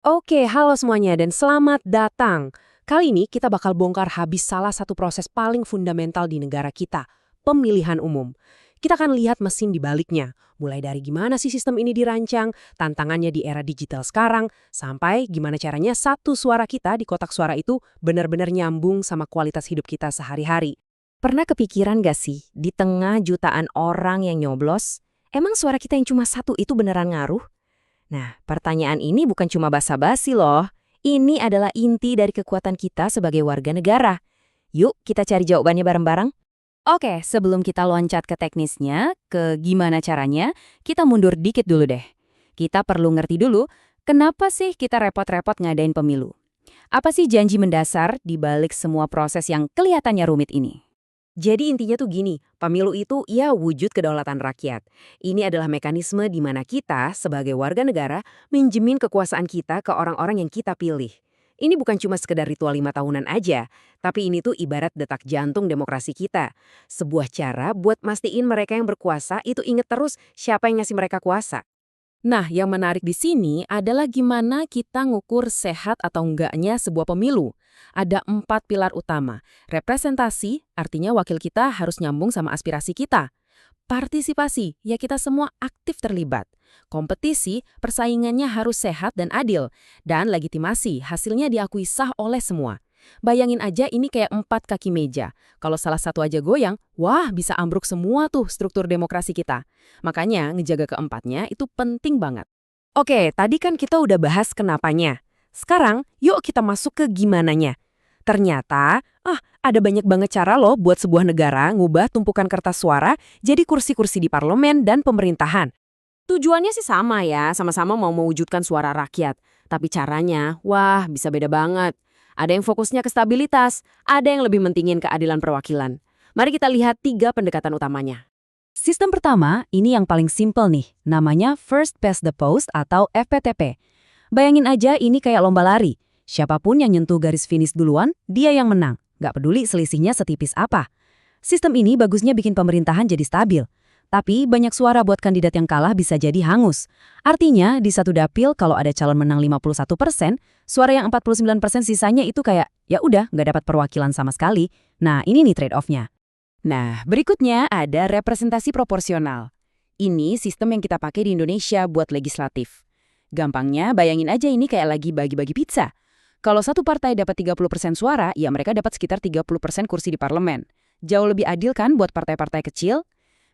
Oke, halo semuanya dan selamat datang. Kali ini kita bakal bongkar habis salah satu proses paling fundamental di negara kita, pemilihan umum. Kita akan lihat mesin di baliknya, mulai dari gimana sih sistem ini dirancang, tantangannya di era digital sekarang, sampai gimana caranya satu suara kita di kotak suara itu benar-benar nyambung sama kualitas hidup kita sehari-hari. Pernah kepikiran gak sih, di tengah jutaan orang yang nyoblos, emang suara kita yang cuma satu itu beneran ngaruh? Nah, pertanyaan ini bukan cuma basa-basi loh. Ini adalah inti dari kekuatan kita sebagai warga negara. Yuk, kita cari jawabannya bareng-bareng. Oke, sebelum kita loncat ke teknisnya, ke gimana caranya, kita mundur dikit dulu deh. Kita perlu ngerti dulu, kenapa sih kita repot-repot ngadain pemilu? Apa sih janji mendasar di balik semua proses yang kelihatannya rumit ini? Jadi intinya tuh gini, pemilu itu ya wujud kedaulatan rakyat. Ini adalah mekanisme di mana kita sebagai warga negara minjemin kekuasaan kita ke orang-orang yang kita pilih. Ini bukan cuma sekedar ritual 5 tahunan aja, tapi ini tuh ibarat detak jantung demokrasi kita. Sebuah cara buat mastiin mereka yang berkuasa itu inget terus siapa yang ngasih mereka kuasa. Nah, yang menarik di sini adalah gimana kita ngukur sehat atau enggaknya sebuah pemilu. Ada 4 pilar utama. Representasi, artinya wakil kita harus nyambung sama aspirasi kita. Partisipasi, ya kita semua aktif terlibat. Kompetisi, persaingannya harus sehat dan adil. Dan legitimasi, hasilnya diakui sah oleh semua. Bayangin aja ini kayak 4 kaki meja. Kalau salah satu aja goyang, wah bisa ambruk semua tuh struktur demokrasi kita. Makanya ngejaga keempatnya itu penting banget. Oke, tadi kan kita udah bahas kenapanya. Sekarang, yuk kita masuk ke gimananya. Ternyata, ada banyak banget cara loh buat sebuah negara ngubah tumpukan kertas suara jadi kursi-kursi di parlemen dan pemerintahan. Tujuannya sih sama ya, sama-sama mau mewujudkan suara rakyat. Tapi caranya, wah bisa beda banget. Ada yang fokusnya ke stabilitas, ada yang lebih mentingin keadilan perwakilan. Mari kita lihat 3 pendekatan utamanya. Sistem pertama, ini yang paling simpel nih, namanya First Past the Post atau FPTP. Bayangin aja ini kayak lomba lari. Siapapun yang nyentuh garis finish duluan, dia yang menang. Nggak peduli selisihnya setipis apa. Sistem ini bagusnya bikin pemerintahan jadi stabil. Tapi banyak suara buat kandidat yang kalah bisa jadi hangus. Artinya, di satu dapil kalau ada calon menang 51%, suara yang 49% sisanya itu kayak, ya udah nggak dapat perwakilan sama sekali. Nah, ini nih trade-off-nya. Nah, berikutnya ada representasi proporsional. Ini sistem yang kita pakai di Indonesia buat legislatif. Gampangnya, bayangin aja ini kayak lagi bagi-bagi pizza. Kalau satu partai dapat 30% suara, ya mereka dapat sekitar 30% kursi di parlemen. Jauh lebih adil kan buat partai-partai kecil?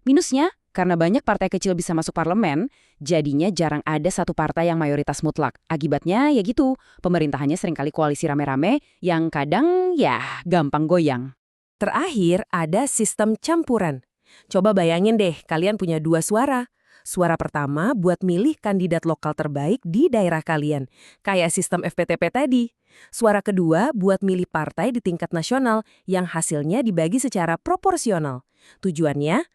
Minusnya, karena banyak partai kecil bisa masuk parlemen, jadinya jarang ada satu partai yang mayoritas mutlak. Akibatnya ya gitu, pemerintahannya seringkali koalisi rame-rame yang kadang ya gampang goyang. Terakhir, ada sistem campuran. Coba bayangin deh, kalian punya 2 suara. Suara pertama buat milih kandidat lokal terbaik di daerah kalian, kayak sistem FPTP tadi. Suara kedua buat milih partai di tingkat nasional yang hasilnya dibagi secara proporsional. Tujuannya?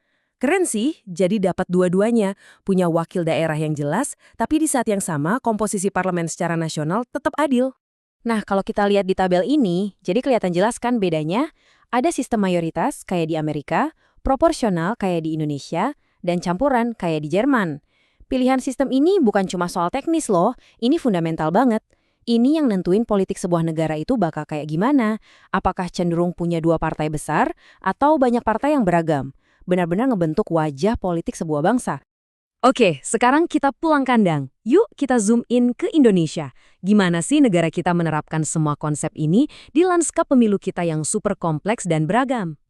Keren sih, jadi dapat dua-duanya, punya wakil daerah yang jelas, tapi di saat yang sama komposisi parlemen secara nasional tetap adil. Nah, kalau kita lihat di tabel ini, jadi kelihatan jelas kan bedanya? Ada sistem mayoritas kayak di Amerika, proporsional kayak di Indonesia, dan campuran kayak di Jerman. Pilihan sistem ini bukan cuma soal teknis loh, ini fundamental banget. Ini yang nentuin politik sebuah negara itu bakal kayak gimana. Apakah cenderung punya 2 partai besar atau banyak partai yang beragam? Benar-benar ngebentuk wajah politik sebuah bangsa. Oke, sekarang kita pulang kandang. Yuk kita zoom in ke Indonesia. Gimana sih negara kita menerapkan semua konsep ini di lanskap pemilu kita yang super kompleks dan beragam?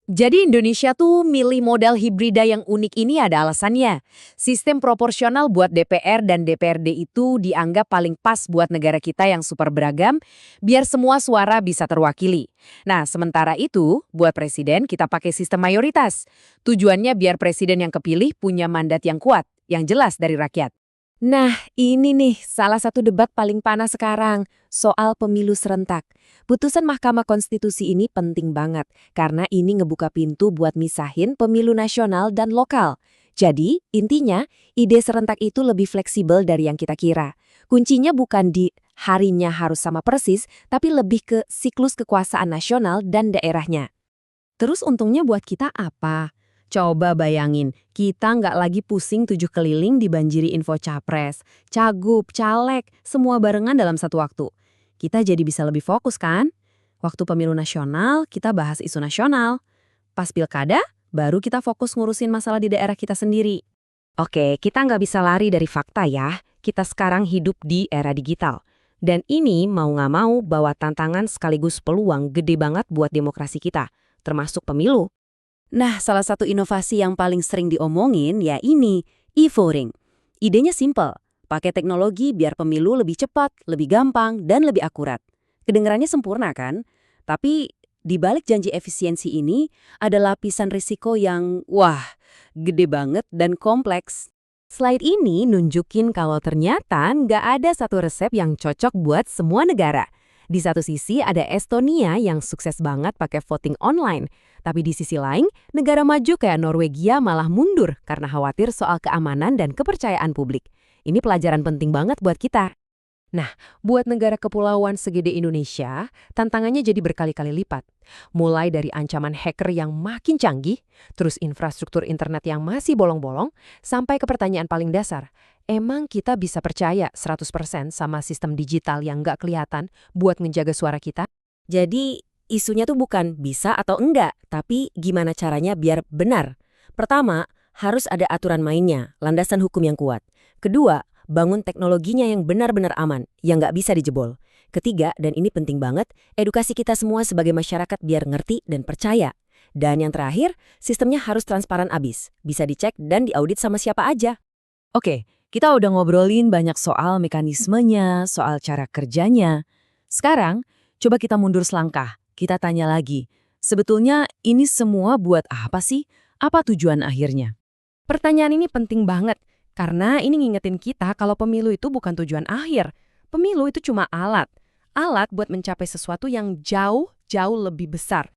Jadi Indonesia tuh milih model hibrida yang unik ini ada alasannya. Sistem proporsional buat DPR dan DPRD itu dianggap paling pas buat negara kita yang super beragam, biar semua suara bisa terwakili. Nah, sementara itu, buat presiden kita pakai sistem mayoritas. Tujuannya biar presiden yang kepilih punya mandat yang kuat, yang jelas dari rakyat. Nah, ini nih salah satu debat paling panas sekarang, soal pemilu serentak. Putusan Mahkamah Konstitusi ini penting banget, karena ini ngebuka pintu buat misahin pemilu nasional dan lokal. Jadi, intinya, ide serentak itu lebih fleksibel dari yang kita kira. Kuncinya bukan di harinya harus sama persis, tapi lebih ke siklus kekuasaan nasional dan daerahnya. Terus untungnya buat kita apa? Coba bayangin, kita nggak lagi pusing 7 keliling dibanjiri info capres, cagup, caleg, semua barengan dalam satu waktu. Kita jadi bisa lebih fokus kan? Waktu pemilu nasional, kita bahas isu nasional. Pas pilkada, baru kita fokus ngurusin masalah di daerah kita sendiri. Oke, kita nggak bisa lari dari fakta ya. Kita sekarang hidup di era digital. Dan ini mau nggak mau bawa tantangan sekaligus peluang gede banget buat demokrasi kita, termasuk pemilu. Nah, salah satu inovasi yang paling sering diomongin ya ini, e-voting. Idenya simple, pakai teknologi biar pemilu lebih cepat, lebih gampang, dan lebih akurat. Kedengarannya sempurna kan? Tapi di balik janji efisiensi ini ada lapisan risiko yang, wah, gede banget dan kompleks. Slide ini nunjukin kalau ternyata nggak ada satu resep yang cocok buat semua negara. Di satu sisi ada Estonia yang sukses banget pakai voting online. Tapi di sisi lain, negara maju kayak Norwegia malah mundur karena khawatir soal keamanan dan kepercayaan publik. Ini pelajaran penting banget buat kita. Nah, buat negara kepulauan segede Indonesia, tantangannya jadi berkali-kali lipat. Mulai dari ancaman hacker yang makin canggih, terus infrastruktur internet yang masih bolong-bolong, sampai ke pertanyaan paling dasar. Emang kita bisa percaya 100% sama sistem digital yang nggak kelihatan buat menjaga suara kita? Jadi, isunya tuh bukan bisa atau enggak, tapi gimana caranya biar benar. Pertama, harus ada aturan mainnya, landasan hukum yang kuat. Kedua, bangun teknologinya yang benar-benar aman, yang nggak bisa dijebol. Ketiga, dan ini penting banget, edukasi kita semua sebagai masyarakat biar ngerti dan percaya. Dan yang terakhir, sistemnya harus transparan abis, bisa dicek dan diaudit sama siapa aja. Oke, kita udah ngobrolin banyak soal mekanismenya, soal cara kerjanya. Sekarang, coba kita mundur selangkah. Kita tanya lagi, sebetulnya ini semua buat apa sih? Apa tujuan akhirnya? Pertanyaan ini penting banget, karena ini ngingetin kita kalau pemilu itu bukan tujuan akhir. Pemilu itu cuma alat. Alat buat mencapai sesuatu yang jauh lebih besar.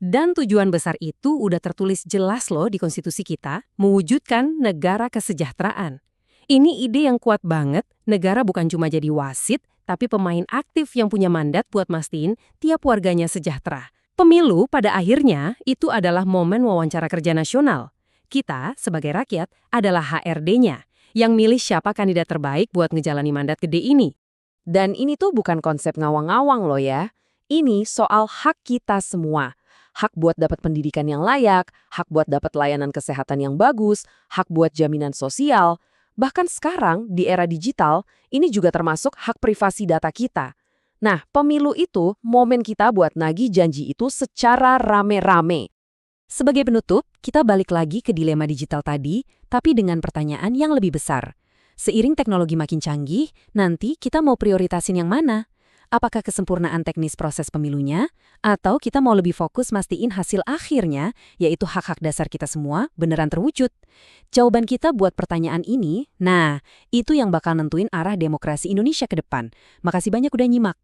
Dan tujuan besar itu udah tertulis jelas loh di konstitusi kita, mewujudkan negara kesejahteraan. Ini ide yang kuat banget, negara bukan cuma jadi wasit, tapi pemain aktif yang punya mandat buat mastiin tiap warganya sejahtera. Pemilu pada akhirnya itu adalah momen wawancara kerja nasional. Kita, sebagai rakyat, adalah HRD-nya, yang milih siapa kandidat terbaik buat ngejalani mandat gede ini. Dan ini tuh bukan konsep ngawang-ngawang loh ya. Ini soal hak kita semua. Hak buat dapat pendidikan yang layak, hak buat dapat layanan kesehatan yang bagus, hak buat jaminan sosial. Bahkan sekarang, di era digital, ini juga termasuk hak privasi data kita. Nah, pemilu itu momen kita buat nagih janji itu secara rame-rame. Sebagai penutup, kita balik lagi ke dilema digital tadi, tapi dengan pertanyaan yang lebih besar. Seiring teknologi makin canggih, nanti kita mau prioritasin yang mana? Apakah kesempurnaan teknis proses pemilunya? Atau kita mau lebih fokus mastiin hasil akhirnya, yaitu hak-hak dasar kita semua, beneran terwujud? Jawaban kita buat pertanyaan ini, nah, itu yang bakal nentuin arah demokrasi Indonesia ke depan. Makasih banyak udah nyimak.